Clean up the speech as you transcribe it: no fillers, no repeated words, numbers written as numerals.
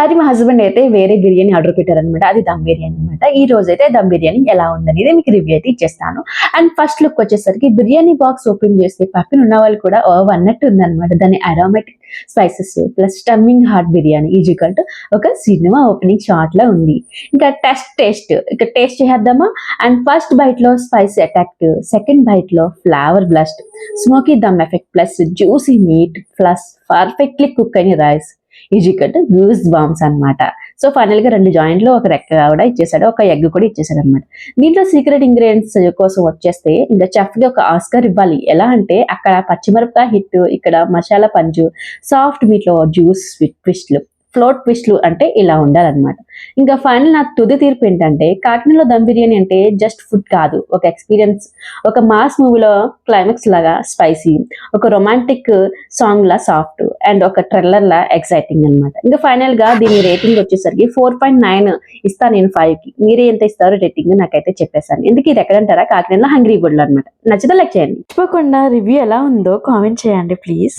అది మా హస్బెండ్ అయితే వేరే బిర్యానీ ఆర్డర్ పెట్టారనమాట. అది దమ్ బిర్యానీ అనమాట. ఈ రోజు అయితే దమ్ బిర్యానీ ఎలా ఉందనేది మీకు రివ్యూ అయితే ఇచ్చేస్తాను. అండ్ ఫస్ట్ లుక్ వచ్చేసరికి బిర్యానీ బాక్స్ ఓపెన్ చేస్తే పక్కన ఉన్న వాళ్ళు కూడా అన్నట్టు ఉందన్నమాట. దాని aromatic spices plus steaming hot biryani equal to ఒక సినిమా ఓపెనింగ్ షాట్ లా ఉంది. ఇంకా ఇక టేస్ట్ చేద్దామా. అండ్ ఫస్ట్ బైట్ లో స్పైసీ అటాక్, సెకండ్ బైట్ లో flavour blast, smoky dum effect plus juicy meat plus perfectly cook అయిన rice equal to goose bumps అనమాట. సో ఫైనల్ గా 2 జాయింట్లు ఒక రెక్క కూడా ఇచ్చేసాడు, ఒక ఎగ్ కూడా ఇచ్చేసాడు అనమాట. దీంట్లో సీక్రెట్ ఇంగ్రీడియంట్స్ కోసం వచ్చేస్తే ఇంకా చెఫ్ కి ఒక ఆస్కార్ ఇవ్వాలి. ఎలా అంటే అక్కడ పచ్చిమిరపకాయ హిట్, ఇక్కడ మసాలా పంజు, సాఫ్ట్ మీట్ లో జ్యూస్ ట్విస్ట్లు, ఫ్లోట్ ట్విస్ట్లు అంటే ఇలా ఉండాలన్నమాట. ఇంకా ఫైనల్ నాకు తుది తీర్పు ఏంటంటే కాకినాడలో దమ్ బిర్యానీ అంటే జస్ట్ ఫుడ్ కాదు, ఒక ఎక్స్పీరియన్స్. ఒక మాస్ మూవీలో క్లైమాక్స్ లాగా స్పైసీ, ఒక romantic song law soft and ఒక ట్రెల్లర్ లా ఎక్సైటింగ్ అనమాట. ఇంకా ఫైనల్ గా దీని రేటింగ్ వచ్చేసరికి 4.9 ఇస్తాను నేను 5 కి. మీరే ఎంత ఇస్తారో రేటింగ్ నాకైతే చెప్పేసాను. ఎందుకు ఇది ఎక్కడంటారా, కాకినాడలో హంగ్రీ బుడ్లో అనమాట. నచ్చితే లైక్ చేయండి. తప్పకుండా రివ్యూ ఎలా ఉందో కామెంట్ చేయండి ప్లీజ్.